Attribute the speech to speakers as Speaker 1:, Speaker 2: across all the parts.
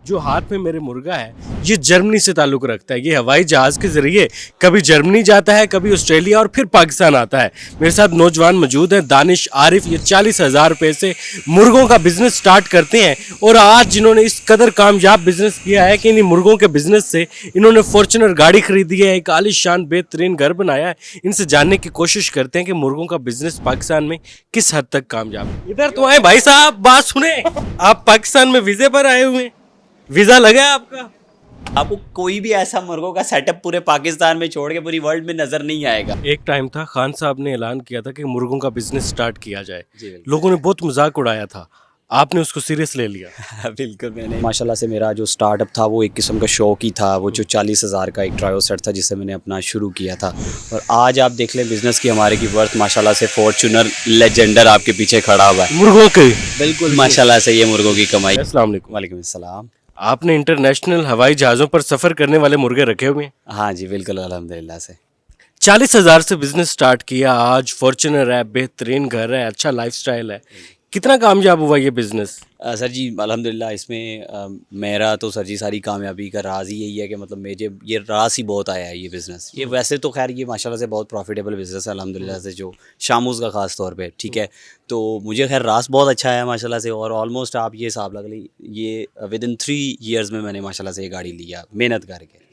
Speaker 1: जो हाथ में मेरे मुर्गा है ये जर्मनी से ताल्लुक़ रखता है। ये हवाई जहाज़ के ज़रिए कभी जर्मनी जाता है, कभी ऑस्ट्रेलिया और फिर पाकिस्तान आता है। मेरे साथ नौजवान मौजूद हैं, दानिश, आरिफ। ये 40,000 रुपये से मुर्गों का बिज़नेस स्टार्ट करते हैं और आज जिन्होंने इस कदर कामयाब बिज़नेस किया है कि इन मुर्गों के बिज़नेस से इन्होंने फॉर्च्यूनर गाड़ी खरीदी है, एक आलीशान बेहतरीन घर बनाया है। इनसे जानने की कोशिश करते हैं कि मुर्गों का बिज़नेस पाकिस्तान में किस हद तक कामयाब है। इधर तो आए भाई साहब, बात सुने। आप पाकिस्तान में वीज़े पर आए हुए हैं, वीज़ा लगा है आपका?
Speaker 2: आपको कोई भी ऐसा मुर्गों का सेटअप पूरे पाकिस्तान में छोड़ के पूरी वर्ल्ड में नजर नहीं आएगा।
Speaker 1: एक टाइम था, खान साहब ने ऐलान किया था कि मुर्गों का बिजनेस स्टार्ट किया जाए। लोगों ने बहुत मजाक उड़ाया था, आपने उसको सीरियस ले लिया।
Speaker 2: बिल्कुल, मैंने माशाल्लाह से मेरा जो स्टार्टअप था वो एक किस्म का शौक ही था। वो जो 40,000 का एक ट्रायो सेट था जिससे मैंने अपना शुरू किया था। और आज आप देख लें बिज़नेस की हमारे की वर्थ माशाल्लाह से फॉर्च्यूनर लेजेंडर आपके पीछे खड़ा हुआ है।
Speaker 1: मुर्गों के
Speaker 2: बिल्कुल माशाल्लाह से ये मुर्गों की कमाई।
Speaker 1: अस्सलाम वालेकुम।
Speaker 2: वालेकुम अस्सलाम।
Speaker 1: आपने इंटरनेशनल हवाई जहाज़ों पर सफ़र करने वाले मुर्गे रखे हुए हैं?
Speaker 2: हाँ जी बिल्कुल, अल्हम्दुलिल्लाह से।
Speaker 1: 40,000 से बिजनेस स्टार्ट किया, आज फॉर्च्यूनर है, बेहतरीन घर है, अच्छा लाइफस्टाइल है। कितना कामयाब हुआ ये बिज़नेस?
Speaker 2: सर जी अल्हम्दुलिल्लाह इसमें मेरा तो सर जी सारी कामयाबी का राज ही यही है कि मतलब मुझे ये रास ही बहुत आया है ये बिज़नेस। ये वैसे तो खैर ये माशाल्लाह से बहुत प्रॉफिटेबल बिज़नेस है अल्हम्दुलिल्लाह से, जो शामूज़ का ख़ास तौर पे, ठीक है। तो मुझे खैर रास बहुत अच्छा है माशाल्लाह से। और ऑलमोस्ट आप ये हिसाब लग ली, ये विद इन 3 ईयर्स में मैंने माशाल्लाह से ये गाड़ी लिया मेहनत करके।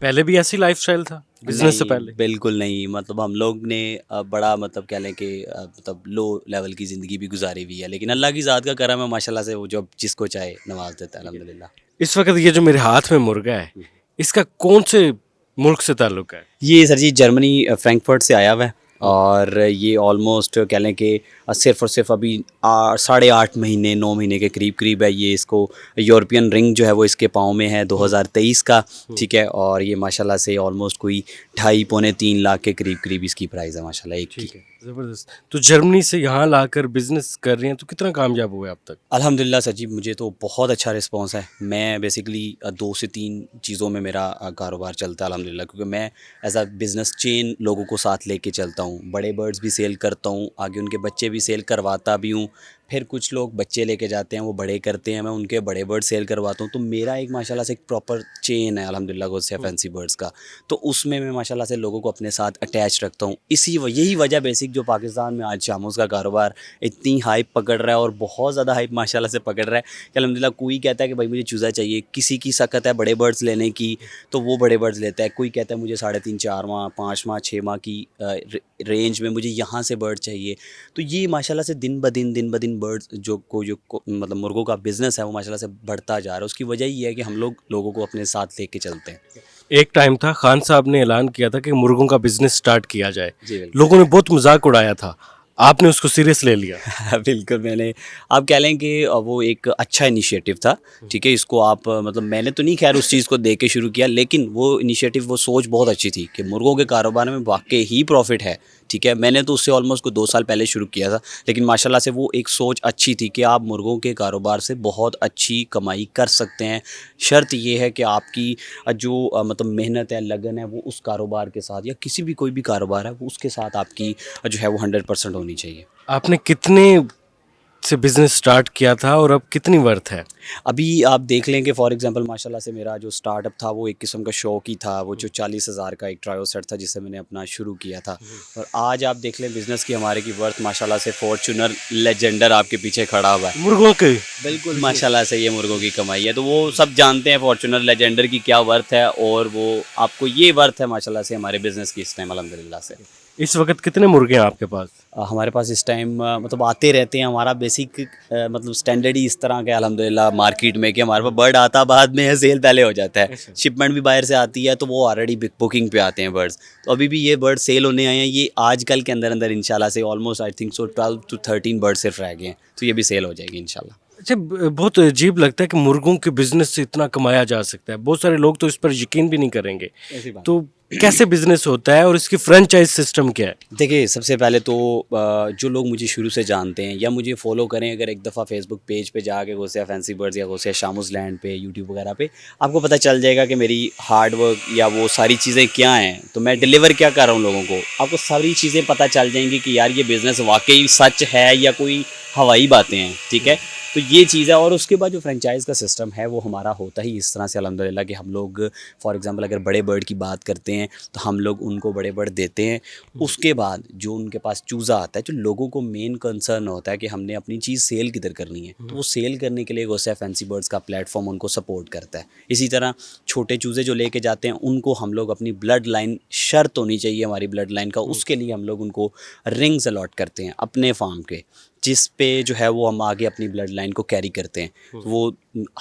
Speaker 1: पहले भी ऐसी लाइफस्टाइल था बिजनेस से पहले?
Speaker 2: बिल्कुल नहीं, मतलब हम लोग ने बड़ा मतलब कह लें कि मतलब लो लेवल की ज़िंदगी भी गुजारी हुई है, लेकिन अल्लाह की ज़ात का करम है माशाल्लाह से, वो जो जिसको चाहे नवाज देता है अल्हम्दुलिल्लाह।
Speaker 1: इस वक्त ये जो मेरे हाथ में मुर्गा है, इसका कौन से मुल्क से ताल्लुक़ है?
Speaker 2: ये सर जी जर्मनी फ्रैंकफर्ट से आया हुआ है। और ये ऑलमोस्ट कह लें कि सिर्फ़ और सिर्फ अभी 8.5 महीने 9 महीने के करीब है। ये इसको यूरोपियन रिंग जो है वो इसके पाँव में है 2023 का, ठीक है। और ये माशाल्लाह से ऑलमोस्ट कोई 2.5-3 लाख के करीब इसकी प्राइस है माशाल्लाह एक की।
Speaker 1: ज़बरदस्त। तो जर्मनी से यहाँ लाकर बिज़नेस कर रहे हैं, तो कितना कामयाब हुए अब तक?
Speaker 2: अल्हम्दुलिल्लाह सर जी मुझे तो बहुत अच्छा रिस्पांस है। मैं बेसिकली 2 से 3 चीज़ों में मेरा कारोबार चलता है अल्हम्दुलिल्लाह, क्योंकि मैं एज अ बिज़नेस चेन लोगों को साथ लेके चलता हूँ। बड़े बर्ड्स भी सेल करता हूँ, आगे उनके बच्चे भी सेल करवाता भी हूँ। फिर कुछ लोग बच्चे लेके जाते हैं, वो बड़े करते हैं, मैं उनके बड़े बर्ड सेल करवाता हूँ। तो मेरा एक माशाल्लाह से एक प्रॉपर चेन है अल्हम्दुलिल्लाह गौसे फैंसी बर्ड्स का। तो उसमें मैं माशाल्लाह से लोगों को अपने साथ अटैच रखता हूँ। यही वजह बेसिक जो पाकिस्तान में आज शामूज़ का कारोबार इतनी हाइप पकड़ रहा है और बहुत ज़्यादा हाइप माशाल्लाह से पकड़ रहा है कि अल्हम्दुलिल्लाह कोई कहता है कि भाई मुझे चूज़ा चाहिए, किसी की सकत है बड़े बर्ड्स लेने की तो वो बड़े बर्ड्स लेता है। कोई कहता है मुझे 3.5-4 माह 5 माह 6 माह की रेंज में मुझे यहाँ से बर्ड चाहिए। तो ये माशाल्लाह से दिन ब दिन बर्ड्स मतलब मुर्गों का बिज़नेस है वो माशाल्लाह से बढ़ता जा रहा है। उसकी वजह ये है कि हम लोगों को अपने साथ लेके चलते हैं।
Speaker 1: एक टाइम था, खान साहब ने ऐलान किया था कि मुर्गों का बिजनेस स्टार्ट किया जाए।
Speaker 2: जी
Speaker 1: लोगों ने बहुत मजाक उड़ाया था, आपने उसको सीरियस ले लिया।
Speaker 2: बिल्कुल, मैंने आप कह लें कि वो एक अच्छा इनिशिएटिव था, ठीक है। इसको आप मतलब मैंने तो नहीं खैर उस चीज़ को देख के शुरू किया, लेकिन वो इनिशिएटिव वो सोच बहुत अच्छी थी कि मुर्गों के कारोबार में वाकई ही प्रॉफिट है, ठीक है। मैंने तो उससे ऑलमोस्ट को 2 साल पहले शुरू किया था, लेकिन माशाल्लाह से वो एक सोच अच्छी थी कि आप मुर्गों के कारोबार से बहुत अच्छी कमाई कर सकते हैं। शर्त ये है कि आपकी जो मतलब मेहनत है, लगन है, वो उस कारोबार के साथ या किसी भी कोई भी कारोबार है वो उसके साथ आपकी जो है वो 100% होनी चाहिए।
Speaker 1: आपने कितने से बिजनेस स्टार्ट किया था और अब कितनी वर्थ है?
Speaker 2: अभी आप देख लें कि फॉर एग्जांपल माशाल्लाह से मेरा जो स्टार्टअप था वो एक किस्म का शौक ही था। वो जो 40,000 का एक ट्रायो सेट था जिससे मैंने अपना शुरू किया था। और आज आप देख लें बिज़नेस की हमारे की वर्थ माशाल्लाह से फॉर्च्यूनर लेजेंडर आपके पीछे खड़ा हुआ है।
Speaker 1: मुर्गों के?
Speaker 2: बिल्कुल माशाल्लाह से ये मुर्गों की कमाई है। तो वो सब जानते हैं फॉर्च्यूनर लेजेंडर की क्या वर्थ है, और वो आपको ये वर्थ है माशाल्लाह से हमारे बिज़नेस की इस टाइम अल्हम्दुलिल्लाह से।
Speaker 1: इस वक्त कितने मुर्गे हैं आपके पास?
Speaker 2: हमारे पास इस टाइम मतलब आते रहते हैं। हमारा बेसिक मतलब स्टैंडर्ड ही इस तरह का अल्हम्दुलिल्लाह मार्केट में कि हमारे पास बर्ड आता बाद में है, सेल पहले हो जाता है। शिपमेंट भी बाहर से आती है तो वो ऑलरेडी बिग बुकिंग पे आते हैं बर्ड्स। तो अभी भी ये बर्ड सेल होने आए हैं। ये आज कल के अंदर इंशाल्लाह से almost I think so 12 to 13 bird सिर्फ रह गए हैं, तो ये भी सेल हो जाएगी इंशाल्लाह।
Speaker 1: अच्छा, बहुत अजीब लगता है कि मुर्गों के बिजनेस से इतना कमाया जा सकता है। बहुत सारे लोग तो इस पर यकीन भी नहीं करेंगे। तो कैसे बिजनेस होता है और इसकी फ्रेंचाइज सिस्टम क्या है?
Speaker 2: देखिए, सबसे पहले तो जो लोग मुझे शुरू से जानते हैं या मुझे फॉलो करें, अगर एक दफ़ा फेसबुक पेज पे जाके गौसिया फैंसी बर्ड्स या गौसिया शामूज़ लैंड पे यूट्यूब वगैरह पे आपको पता चल जाएगा कि मेरी हार्ड वर्क या वो सारी चीज़ें क्या हैं, तो मैं डिलीवर क्या कर रहा हूँ लोगों को। आपको सारी चीज़ें पता चल जाएंगी कि यार ये बिज़नेस वाकई सच है या कोई हवाई बातें हैं, ठीक है। تو یہ چیز ہے. اور اس کے بعد جو فرینچائز کا سسٹم ہے وہ ہمارا ہوتا ہی اس طرح سے الحمدللہ کہ ہم لوگ فار ایگزامپل اگر بڑے برڈ کی بات کرتے ہیں تو ہم لوگ ان کو بڑے برڈ دیتے ہیں. اس کے بعد جو ان کے پاس چوزا آتا ہے, جو لوگوں کو مین کنسرن ہوتا ہے کہ ہم نے اپنی چیز سیل کدھر کرنی ہے, تو وہ سیل کرنے کے لیے غوثیہ فینسی برڈز کا پلیٹ فارم ان کو سپورٹ کرتا ہے. اسی طرح چھوٹے چوزے جو لے کے جاتے ہیں ان کو ہم لوگ اپنی بلڈ لائن شرط ہونی چاہیے ہماری بلڈ لائن کا, اس کے لیے ہم لوگ ان کو رنگز الاٹ کرتے ہیں اپنے فارم کے, جس پہ جو ہے وہ ہم آگے اپنی بلڈ لائن کو کیری کرتے ہیں. وہ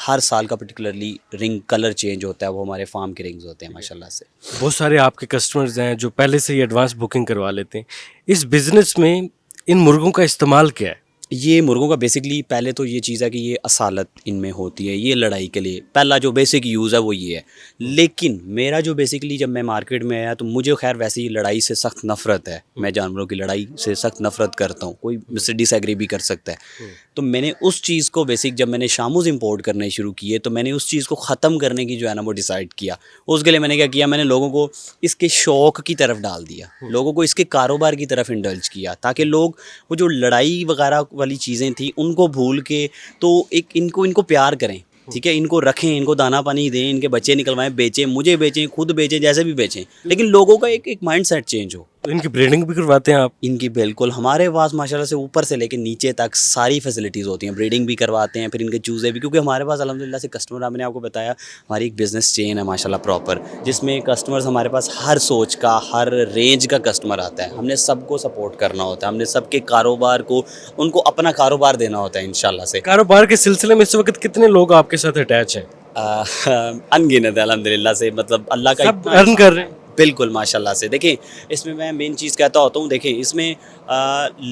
Speaker 2: ہر سال کا پرٹیکولرلی رنگ کلر چینج ہوتا ہے, وہ ہمارے فارم کے رنگز ہوتے ہیں ماشاءاللہ سے.
Speaker 1: بہت سارے آپ کے کسٹمرز ہیں جو پہلے سے ہی ایڈوانس بکنگ کروا لیتے ہیں. اس بزنس میں ان مرغوں کا استعمال کیا ہے؟
Speaker 2: یہ مرغوں کا بیسکلی پہلے تو یہ چیز ہے کہ یہ اصالت ان میں ہوتی ہے, یہ لڑائی کے لیے پہلا جو بیسک یوز ہے وہ یہ ہے. لیکن میرا جو بیسکلی جب میں مارکیٹ میں آیا تو مجھے خیر ویسے ہی لڑائی سے سخت نفرت ہے, میں جانوروں کی لڑائی سے سخت نفرت کرتا ہوں, کوئی مجھ سے ڈس ایگری بھی کر سکتا ہے. تو میں نے اس چیز کو بیسک جب میں نے شاموز امپورٹ کرنے شروع کیے تو میں نے اس چیز کو ختم کرنے کی جو ہے نا وہ ڈیسائیڈ کیا. اس کے لیے میں نے کیا کیا, میں نے لوگوں کو اس کے شوق کی طرف ڈال دیا, لوگوں کو اس کے کاروبار کی طرف انڈلج کیا, تاکہ لوگ وہ جو لڑائی وغیرہ والی چیزیں تھیں ان کو بھول کے تو ایک ان کو پیار کریں, ٹھیک ہے, ان کو رکھیں, ان کو دانا پانی دیں, ان کے بچے نکلوائیں, بیچیں, مجھے بیچیں, خود بیچیں, جیسے بھی بیچیں, لیکن لوگوں کا ایک مائنڈ سیٹ چینج ہو.
Speaker 1: تو ان کی بریڈنگ بھی کرواتے ہیں آپ؟
Speaker 2: ان کی بالکل ہمارے پاس ماشاءاللہ سے اوپر سے لے کے نیچے تک ساری فیسلٹیز ہوتی ہیں, بریڈنگ بھی کرواتے ہیں, پھر ان کے چوزے بھی, کیونکہ ہمارے پاس الحمدللہ سے کسٹمر, میں نے آپ کو بتایا ہماری ایک بزنس چین ہے ماشاءاللہ پراپر, جس میں کسٹمرز ہمارے پاس ہر سوچ کا, ہر رینج کا کسٹمر آتا ہے. ہم نے سب کو سپورٹ کرنا ہوتا ہے, ہم نے سب کے کاروبار کو ان کو اپنا کاروبار دینا ہوتا ہے انشاءاللہ سے.
Speaker 1: کاروبار کے سلسلے میں اس وقت کتنے لوگ آپ کے ساتھ اٹیچ ہیں؟
Speaker 2: انگنت ہے الحمدللہ سے, مطلب اللہ کا
Speaker 1: سب ارن کر رہے ہیں؟
Speaker 2: بالکل ماشاءاللہ سے. دیکھیں اس میں مین چیز کہتا ہوتا ہوں, دیکھیں اس میں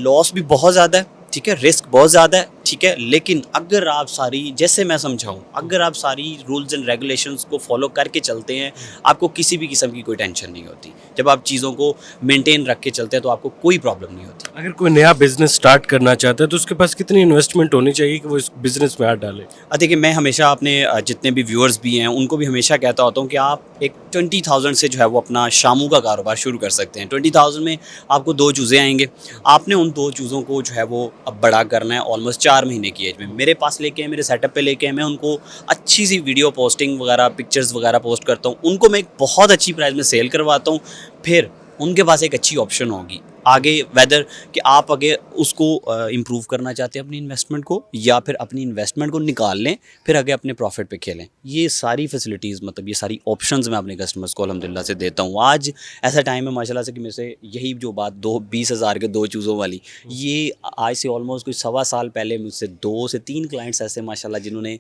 Speaker 2: لاس بھی بہت زیادہ ہے, ٹھیک ہے, رسک بہت زیادہ ہے, ٹھیک ہے, لیکن اگر آپ ساری, جیسے میں سمجھاؤں, اگر آپ ساری رولز اینڈ ریگولیشنز کو فالو کر کے چلتے ہیں, آپ کو کسی بھی قسم کی کوئی ٹینشن نہیں ہوتی. جب آپ چیزوں کو مینٹین رکھ کے چلتے ہیں تو آپ کو کوئی پرابلم نہیں ہوتی.
Speaker 1: اگر کوئی نیا بزنس سٹارٹ کرنا چاہتا ہے تو اس کے پاس کتنی انویسٹمنٹ ہونی چاہیے کہ وہ اس بزنس میں ہاتھ ڈالے؟
Speaker 2: دیکھیں میں ہمیشہ اپنے جتنے بھی ویورز بھی ہیں ان کو بھی ہمیشہ کہتا ہوتا ہوں کہ آپ ایک 20,000 سے جو ہے وہ اپنا شامو کا کاروبار شروع کر سکتے ہیں. 20,000 میں آپ کو 2 چوزے آئیں گے, آپ نے ان 2 چوزوں کو جو ہے وہ اب بڑا کرنا ہے. آلموسٹ 4 مہینے کی ایج میں میرے پاس لے کے ہیں, میرے سیٹ اپ پہ لے کے ہیں, میں ان کو اچھی سی ویڈیو پوسٹنگ وغیرہ, پکچرز وغیرہ پوسٹ کرتا ہوں, ان کو میں ایک بہت اچھی پرائز میں سیل کرواتا ہوں. پھر ان کے پاس ایک اچھی آپشن ہوگی آگے, ویدر کہ آپ اگر اس کو امپروو کرنا چاہتے ہیں اپنی انویسٹمنٹ کو, یا پھر اپنی انویسٹمنٹ کو نکال لیں, پھر آگے اپنے پروفٹ پہ کھیلیں. یہ ساری فیسلٹیز, مطلب یہ ساری آپشنز میں اپنے کسٹمرز کو الحمدللہ سے دیتا ہوں. آج ایسا ٹائم ہے ماشاءاللہ سے کہ میں سے یہی جو بات 20,000 کے 2 چوزوں والی, یہ آج سے آلموسٹ کوئی 1.25 سال پہلے مجھ سے 2 سے 3 کلائنٹس ایسے ماشاءاللہ جنہوں نے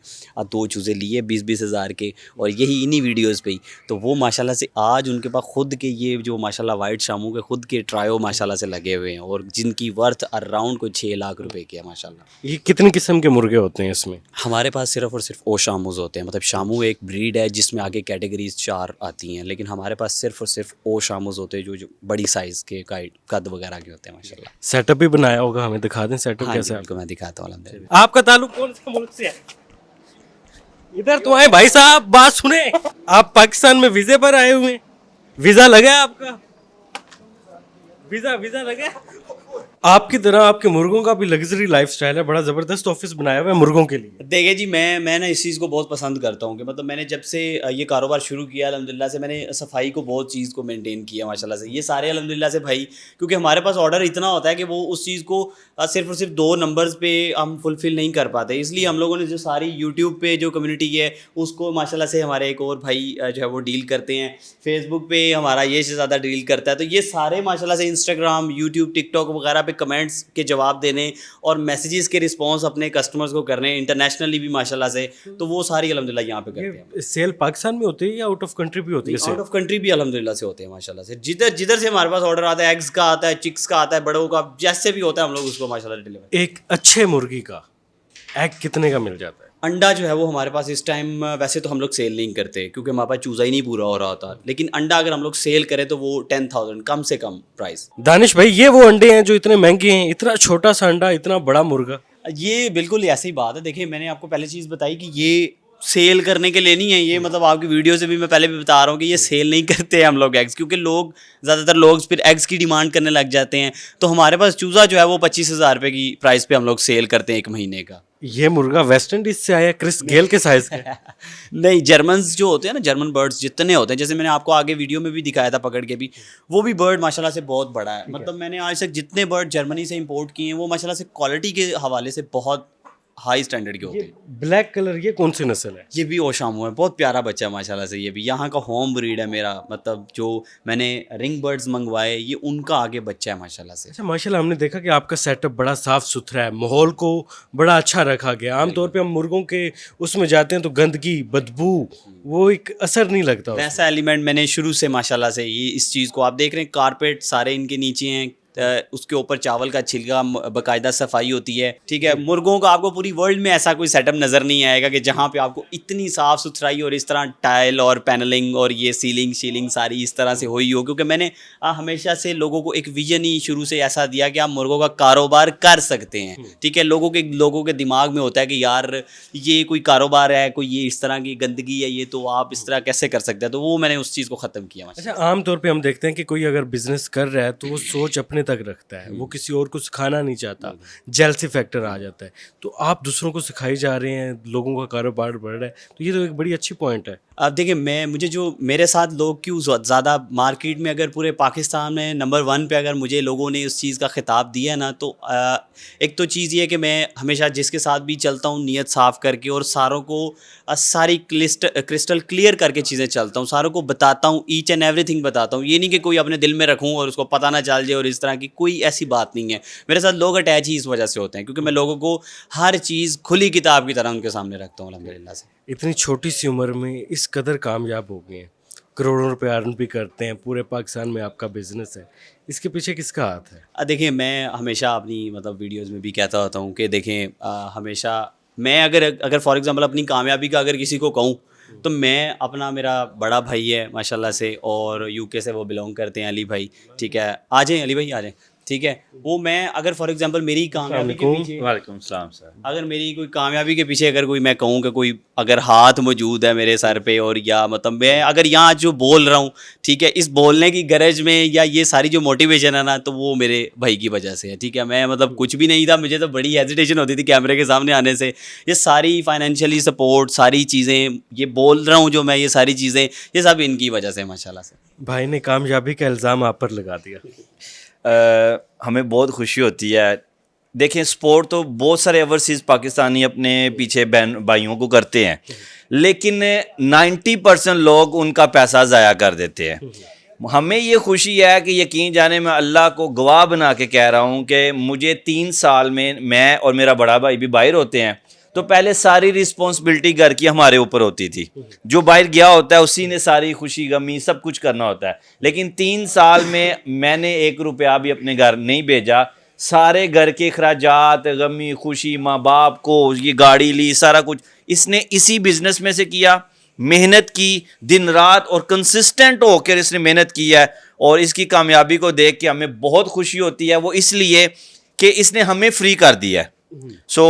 Speaker 2: 2 چوزے لیے 20,000 کے, اور یہی انہی ویڈیوز پہ ہی, تو وہ ماشاءاللہ سے آج ان کے پاس خود کے یہ جو ماشاءاللہ وائٹ شامو کے خود کے ٹرائیو ماشاءاللہ سے لگے ہوئے ہیں, اور جن کی ورتھ اراؤنڈ کوئی 6 لاکھ روپے کی ہے ماشاءاللہ.
Speaker 1: یہ کتنی قسم کے مرغے ہوتے ہیں اس میں؟
Speaker 2: ہمارے پاس صرف اور صرف او شاموز ہوتے ہیں, مطلب شامو ایک بریڈ ہے جس میں آگے کیٹیگریز 4 آتی ہیں, لیکن ہمارے پاس صرف اور صرف او شاموز ہوتے ہیں جو بڑی سائز کے قد وغیرہ کے ہوتے ہیں ماشاءاللہ.
Speaker 1: سیٹ اپ بھی بنایا ہوگا, ہمیں دکھا دیں سیٹ اپ کیسے ہے.
Speaker 2: آپ کو میں دکھاتا ہوں الحمدللہ.
Speaker 1: آپ کا تعلق کون سے ملک سے ہے؟ ادھر تو آئے بھائی صاحب, بات سنیں. آپ پاکستان میں ویزے پر آئے ہوئے ہیں, ویزا لگا ہے آپ کا؟ ویزا لگا ہے؟ آپ کی طرح آپ کے مرغوں کا بھی لگژری لائف سٹائل ہے, بڑا زبردست آفس بنایا ہوا ہے مرغوں کے لیے.
Speaker 2: دیکھیں جی, میں نا اس چیز کو بہت پسند کرتا ہوں کہ مطلب میں نے جب سے یہ کاروبار شروع کیا الحمدللہ سے, میں نے صفائی کو بہت چیز کو مینٹین کیا ماشاءاللہ سے. یہ سارے الحمدللہ سے بھائی, کیونکہ ہمارے پاس آرڈر اتنا ہوتا ہے کہ وہ اس چیز کو صرف اور صرف 2 نمبرز پہ ہم فلفل نہیں کر پاتے, اس لیے ہم لوگوں نے جو ساری یوٹیوب پہ جو کمیونٹی ہے اس کو ماشاءاللہ سے ہمارے ایک اور بھائی جو ہے وہ ڈیل کرتے ہیں, فیس بک پہ ہمارا یہ شہزادہ ڈیل کرتا ہے. تو یہ سارے ماشاءاللہ سے انسٹاگرام, یوٹیوب, ٹک ٹاک وغیرہ پہ کمنٹس کے جواب دینے اور میسیجز کے رسپانس اپنے کسٹمرز کو کرنے, انٹرنیشنلی بھی ماشاءاللہ سے, تو وہ ساری الحمدللہ یہاں پہ کرتے ہیں.
Speaker 1: سیل پاکستان میں ہوتی ہے یا آؤٹ آف کنٹری بھی ہوتی ہے؟
Speaker 2: آؤٹ آف کنٹری بھی الحمدللہ سے ہوتے ہیں ماشاءاللہ سے. جدھر سے ہمارے پاس آرڈر آتا ہے, ایگز کا آتا ہے, چکس کا آتا ہے, بڑوں کا, جیسے بھی ہوتا ہے ہم لوگ اس کو ماشاءاللہ ڈیلیور.
Speaker 1: ایک اچھے مرغی کا ایگ کتنے کا مل جاتا ہے؟
Speaker 2: انڈا جو ہے وہ ہمارے پاس اس ٹائم, ویسے تو ہم لوگ سیل نہیں کرتے کیونکہ ہمارے پاس چوزا ہی نہیں پورا ہو رہا ہوتا, لیکن انڈا اگر ہم لوگ سیل کریں تو وہ 10,000 کم سے کم پرائز.
Speaker 1: دانش بھائی, یہ وہ انڈے ہیں جو اتنے مہنگے ہیں, اتنا چھوٹا سا انڈا, اتنا بڑا مرغا؟
Speaker 2: یہ بالکل ایسی بات ہے. دیکھیں میں نے آپ کو پہلے چیز بتائی کہ یہ سیل کرنے کے لیے نہیں ہے, یہ مطلب آپ کی ویڈیو سے بھی میں پہلے بھی بتا رہا ہوں کہ یہ سیل نہیں کرتے ہم لوگ ایگز, کیونکہ لوگ زیادہ تر لوگ پھر ایگز کی ڈیمانڈ کرنے لگ جاتے ہیں. تو ہمارے پاس چوزا جو ہے وہ 25,000 روپے کی پرائز پہ ہم لوگ سیل کرتے ہیں 1 مہینے کا.
Speaker 1: ये मुर्गा वेस्ट इंडीज से आया, क्रिस गेल के साइज का है।
Speaker 2: नहीं, जर्मन्स जो होते हैं ना, जर्मन बर्ड्स जितने होते हैं, जैसे मैंने आपको आगे वीडियो में भी दिखाया था पकड़ के भी, वो भी बर्ड माशाल्लाह से बहुत बड़ा है। मतलब मैंने आज तक जितने बर्ड जर्मनी से इंपोर्ट किए हैं वो माशाल्लाह से क्वालिटी के हवाले से बहुत हाई स्टैंडर्ड के होते हैं।
Speaker 1: ब्लैक कलर ये कौन सी नस्ल है?
Speaker 2: ये भी ओशामो है, बहुत प्यारा बच्चा है माशाल्लाह से। ये भी यहाँ का होम ब्रीड है मेरा, मतलब जो मैंने रिंग बर्ड्स मंगवाए ये उनका आगे बच्चा है माशाल्लाह से।
Speaker 1: अच्छा माशाल्लाह, हमने देखा कि आपका सेटअप बड़ा साफ सुथरा है, माहौल को बड़ा अच्छा रखा गया। आमतौर पे हम मुर्गों के उसमें जाते हैं तो गंदगी, बदबू, वो एक असर नहीं लगता उसमें।
Speaker 2: वैसा एलिमेंट मैंने शुरू से माशाल्लाह से ये इस चीज़ को आप देख रहे हैं, कारपेट सारे इनके नीचे हैं, उसके ऊपर चावल का छिलका, बाकायदा सफाई होती है, ठीक है। मुर्गों का आपको पूरी वर्ल्ड में ऐसा कोई सेटअप नज़र नहीं आएगा कि जहाँ पे आपको इतनी साफ़ सुथराई और इस तरह टाइल और पैनलिंग और ये सीलिंग सारी इस तरह से हुई हो। क्योंकि मैंने हमेशा से लोगों को एक विजन ही शुरू से ऐसा दिया कि आप मुर्गों का कारोबार कर सकते हैं, ठीक है। लोगों के दिमाग में होता है कि यार ये कोई कारोबार है, कोई ये इस तरह की गंदगी है, ये तो आप इस तरह कैसे कर सकते हैं, तो वो मैंने उस चीज़ को ख़त्म किया।
Speaker 1: अच्छा, आमतौर पे हम देखते हैं कि कोई अगर बिजनेस कर रहा है तो वो सोच अपने तक रखता है, वो किसी और को सिखाना नहीं चाहता, जेलसी फैक्टर आ जाता है। तो आप दूसरों को सिखाई जा रहे हैं, लोगों का कारोबार बढ़ रहा है, तो ये तो एक बड़ी अच्छी पॉइंट है।
Speaker 2: अब देखिए, मुझे जो मेरे साथ लोग क्यों ज़्यादा मार्केट में, अगर पूरे पाकिस्तान में नंबर 1 पे अगर मुझे लोगों ने उस चीज़ का खिताब दिया ना, तो एक तो चीज़ ये है कि मैं हमेशा जिसके साथ भी चलता हूँ नीयत साफ़ करके और सारों को सारी क्रिस्टल क्लियर करके चीज़ें चलता हूँ, सारों को बताता हूँ, ईच एंड एवरीथिंग बताता हूँ। ये नहीं कि कोई अपने दिल में रखूँ और उसको पता ना चल जाए, और इस तरह की कोई ऐसी बात नहीं है। मेरे साथ लोग अटैच ही इस वजह से होते हैं क्योंकि मैं लोगों को हर चीज़ खुली किताब की तरह उनके सामने रखता हूँ अल्हम्दुलिल्लाह से।
Speaker 1: इतनी छोटी सी उम्र में इस कदर कामयाब हो गए हैं, करोड़ों रुपए अर्न भी करते हैं, पूरे पाकिस्तान में आपका बिजनेस है, इसके पीछे किसका हाथ है?
Speaker 2: देखिए, मैं हमेशा अपनी मतलब वीडियोज़ में भी कहता होता हूँ कि देखें, हमेशा मैं अगर फॉर एग्ज़ाम्पल अपनी कामयाबी का अगर किसी को कहूँ तो मैं अपना, मेरा बड़ा भाई है माशाल्लाह से और यूके से वो बिलोंग करते हैं, अली भाई, ठीक है। आ जाएँ अली भाई, आ जाएँ, ठीक है। वो मैं अगर फॉर एग्ज़ाम्पल मेरी कामयाबी के पीछे,
Speaker 3: वालेकुम सलाम सर,
Speaker 2: अगर मेरी कोई कामयाबी के पीछे अगर कोई मैं कहूँ कि कोई अगर हाथ मौजूद है मेरे सर पे, और या मतलब मैं अगर यहाँ जो बोल रहा हूँ, ठीक है, इस बोलने की गरज में या ये सारी जो मोटिवेशन है ना, तो वो मेरे भाई की वजह से है, ठीक है। मैं मतलब कुछ भी नहीं था, मुझे तो बड़ी हेजिटेशन होती थी कैमरे के सामने आने से। ये सारी फाइनेंशियली सपोर्ट, सारी चीज़ें, ये बोल रहा हूँ जो मैं, ये सारी चीज़ें, ये सब इनकी वजह से माशाल्लाह से।
Speaker 1: भाई ने कामयाबी का इल्ज़ाम आप पर लगा दिया।
Speaker 3: हमें बहुत खुशी होती है। देखें, स्पोर्ट तो बहुत सारे ओवरसीज़ पाकिस्तानी अपने पीछे बहन भाइयों को करते हैं, लेकिन 90% लोग उनका पैसा ज़ाया कर देते हैं। हमें ये खुशी है कि यकीन जाने, मैं अल्लाह को गवाह बना के कह रहा हूँ कि मुझे 3 साल में, मैं और मेरा बड़ा भाई भी बाहर होते हैं, तो पहले सारी रिस्पॉन्सिबिलिटी घर की हमारे ऊपर होती थी। जो बाहर गया होता है उसी ने सारी खुशी गमी सब कुछ करना होता है। लेकिन 3 साल में मैंने 1 रुपया भी अपने घर नहीं भेजा। सारे घर के अखराजात, गमी, खुशी, माँ बाप को ये गाड़ी ली, सारा कुछ इसने इसी बिज़नेस में से किया। मेहनत की दिन रात और कंसिस्टेंट होकर इसने मेहनत की है, और इसकी कामयाबी को देख के हमें बहुत खुशी होती है। वो इसलिए कि इसने हमें फ्री कर दिया है। सो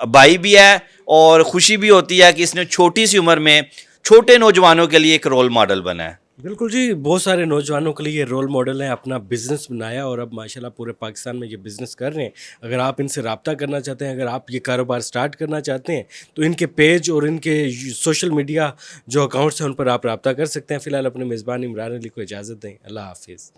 Speaker 3: भाई भी है और खुशी भी होती है कि इसने छोटी सी उम्र में छोटे नौजवानों के लिए एक रोल मॉडल बना है।
Speaker 1: बिल्कुल जी, बहुत सारे नौजवानों के लिए ये रोल मॉडल है, अपना बिजनेस बनाया और अब माशाल्लाह पूरे पाकिस्तान में ये बिज़नेस कर रहे हैं। अगर आप इनसे रब्ता करना चाहते हैं, अगर आप ये कारोबार स्टार्ट करना चाहते हैं, तो इनके पेज और इनके सोशल मीडिया जो अकाउंट्स हैं उन पर आप रब्ता कर सकते हैं। फ़िलहाल अपने मेज़बान इमरान अली को इजाज़त दें। अल्लाह हाफिज़।